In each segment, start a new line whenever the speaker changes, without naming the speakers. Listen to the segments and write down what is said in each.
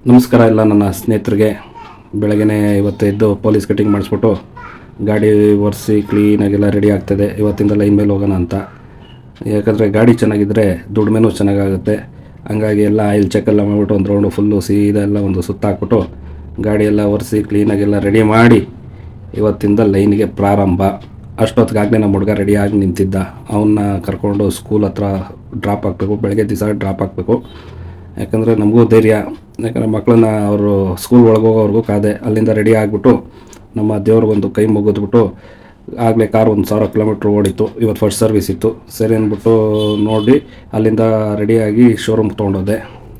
ನಮಸ್ಕಾರ ಎಲ್ಲ ನನ್ನ ಸ್ನೇಹಿತರಿಗೆ. ಬೆಳಗ್ಗೆ ಇವತ್ತು ಎದ್ದು ಪೊಲೀಸ್ ಕಟಿಂಗ್ ಮಾಡಿಸ್ಬಿಟ್ಟು ಗಾಡಿ ಒರೆಸಿ ಕ್ಲೀನಾಗೆಲ್ಲ ರೆಡಿ ಆಗ್ತದೆ. ಇವತ್ತಿಂದ ಲೈನ್ ಮೇಲೆ ಹೋಗೋಣ ಅಂತ. ಯಾಕಂದರೆ ಗಾಡಿ ಚೆನ್ನಾಗಿದ್ದರೆ ದುಡಿಮೆನೂ ಚೆನ್ನಾಗಾಗುತ್ತೆ. ಹಂಗಾಗಿ ಎಲ್ಲ ಆಯಿಲ್ ಚೆಕ್ಕೆಲ್ಲ ಮಾಡಿಬಿಟ್ಟು ಒಂದು ರೌಂಡು ಫುಲ್ಲು ಸೀದಾ ಎಲ್ಲ ಒಂದು ಸುತ್ತ ಹಾಕ್ಬಿಟ್ಟು ಗಾಡಿಯೆಲ್ಲ ಒರೆಸಿ ಕ್ಲೀನಾಗೆಲ್ಲ ರೆಡಿ ಮಾಡಿ ಇವತ್ತಿಂದ ಲೈನಿಗೆ ಪ್ರಾರಂಭ. ಅಷ್ಟೊತ್ತಿಗಾಗಲೇ ನಮ್ಮ ಹುಡುಗ ರೆಡಿಯಾಗಿ ನಿಂತಿದ್ದ. ಅವನ್ನ ಕರ್ಕೊಂಡು ಸ್ಕೂಲ್ ಹತ್ರ ಡ್ರಾಪ್ ಹಾಕಬೇಕು. ಬೆಳಗ್ಗೆ ದಿವಸ ಡ್ರಾಪ್ ಹಾಕಬೇಕು. ಯಾಕಂದರೆ ನಮಗೂ ಧೈರ್ಯ. ಯಾಕಂದರೆ ಮಕ್ಕಳನ್ನ ಅವರು ಸ್ಕೂಲ್ ಒಳಗೋಗೋವ್ರಿಗೂ ಕಾದೆ. ಅಲ್ಲಿಂದ ರೆಡಿ ಆಗಿಬಿಟ್ಟು ನಮ್ಮ ದೇವ್ರಿಗೊಂದು ಕೈ ಮುಗಿದ್ಬಿಟ್ಟು ಆಗಲೇ ಕಾರ್ 1,000 ಕಿಲೋಮೀಟ್ರ್ ಓಡಿತ್ತು. ಇವತ್ತು ಫಸ್ಟ್ ಸರ್ವಿಸ್ ಇತ್ತು. ಸರಿ ಅಂದ್ಬಿಟ್ಟು ನೋಡಿ ಅಲ್ಲಿಂದ ರೆಡಿಯಾಗಿ ಶೋರೂಮ್ಗೆ ತೊಗೊಂಡೋದೆ.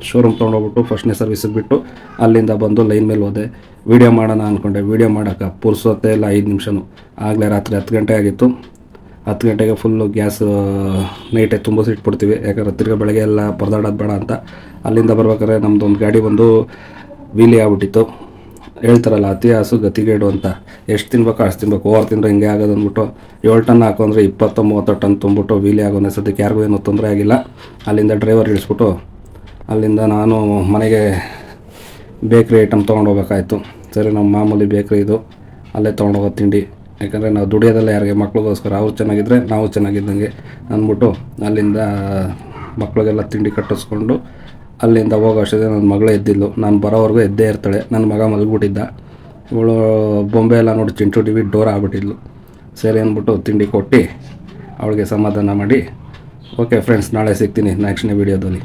ಶೋರೂಮ್ ತೊಗೊಂಡೋಗ್ಬಿಟ್ಟು ಫಸ್ಟ್ನೇ ಸರ್ವಿಸಿಗೆ ಬಿಟ್ಟು ಅಲ್ಲಿಂದ ಬಂದು ಲೈನ್ ಮೇಲೆ ಹೋದೆ. ವೀಡಿಯೋ ಮಾಡೋಣ ಅಂದ್ಕೊಂಡೆ. ವೀಡಿಯೋ ಮಾಡೋಕ್ಕೆ ಪುರ್ಸೊತ್ತೇ ಇಲ್ಲ 5 ನಿಮಿಷನೂ. ಆಗಲೇ ರಾತ್ರಿ 10 ಗಂಟೆ ಆಗಿತ್ತು. 10 ಗಂಟೆಗೆ ಫುಲ್ಲು ಗ್ಯಾಸ್ ನೈಟೇ ತುಂಬಿಸಿಟ್ಬಿಡ್ತೀವಿ. ಯಾಕಂದ್ರೆ ತಿರ್ಗಿ ಬೆಳಗ್ಗೆ ಎಲ್ಲ ಪರದಾಡೋದು ಬೇಡ ಅಂತ. ಅಲ್ಲಿಂದ ಬರ್ಬೇಕಾದ್ರೆ ನಮ್ಮದೊಂದು ಗಾಡಿ ಬಂದು ವೀಲಿ ಆಗ್ಬಿಟ್ಟಿತ್ತು. ಹೇಳ್ತಾರಲ್ಲ, ಅತಿ ಹಸು ಗತಿಗೇಡು ಅಂತ. ಎಷ್ಟು ತಿನ್ಬೇಕು ಅಷ್ಟು ತಿನ್ಬೇಕು. ಓವರ್ ತಿಂದರೆ ಹಿಂಗೆ ಆಗೋದು ಅಂದ್ಬಿಟ್ಟು 7 ಟನ್ ಹಾಕೊಂಡ್ರೆ 20-30 ಟನ್ ತುಂಬಿಟ್ಟು ವೀಲಿ ಆಗೋನೆ. ಸದ್ಯಕ್ಕೆ ಯಾರಿಗೂ ಏನೂ ತೊಂದರೆ ಆಗಿಲ್ಲ. ಅಲ್ಲಿಂದ ಡ್ರೈವರ್ ಇಳಿಸ್ಬಿಟ್ಟು ಅಲ್ಲಿಂದ ನಾನು ಮನೆಗೆ ಬೇಕ್ರಿ ಐಟಮ್ ತೊಗೊಂಡೋಗ್ಬೇಕಾಯ್ತು. ಸರಿ, ನಮ್ಮ ಮಾಮೂಲಿ ಬೇಕ್ರಿ ಇದು, ಅಲ್ಲೇ ತೊಗೊಂಡೋಗೋ ತಿಂಡಿ. ಯಾಕಂದರೆ ನಾವು ದುಡಿಯೋದಲ್ಲ ಯಾರಿಗೆ, ಮಕ್ಳಿಗೋಸ್ಕರ. ಅವ್ರು ಚೆನ್ನಾಗಿದ್ದರೆ ನಾವು ಚೆನ್ನಾಗಿದ್ದಂಗೆ ಅಂದ್ಬಿಟ್ಟು ಅಲ್ಲಿಂದ ಮಕ್ಳಿಗೆಲ್ಲ ತಿಂಡಿ ಕಟ್ಟಿಸ್ಕೊಂಡು ಅಲ್ಲಿಂದ ಹೋಗೋ ಅಷ್ಟೇ ನನ್ನ ಮಗಳು ಎದ್ದಿದ್ಲು. ನಾನು ಬರೋವರೆಗೂ ಎದ್ದೇ ಇರ್ತಾಳೆ. ನನ್ನ ಮಗ ಮಲಗಿಬಿಟ್ಟಿದ್ದ. ಇವಳು ಬೊಂಬೆ ಎಲ್ಲ ನೋಡಿ ಚಿಂಟು ಟಿವಿ ಡೋರ್ ಆಗ್ಬಿಟ್ಟಿದ್ಲು. ಸರಿ ಅಂದ್ಬಿಟ್ಟು ತಿಂಡಿ ಕೊಟ್ಟು ಅವಳಿಗೆ ಸಮಾಧಾನ ಮಾಡಿ, ಓಕೆ ಫ್ರೆಂಡ್ಸ್, ನಾಳೆ ಸಿಗ್ತೀನಿ ನೆಕ್ಸ್ಟ್ನೇ ವೀಡಿಯೋದಲ್ಲಿ.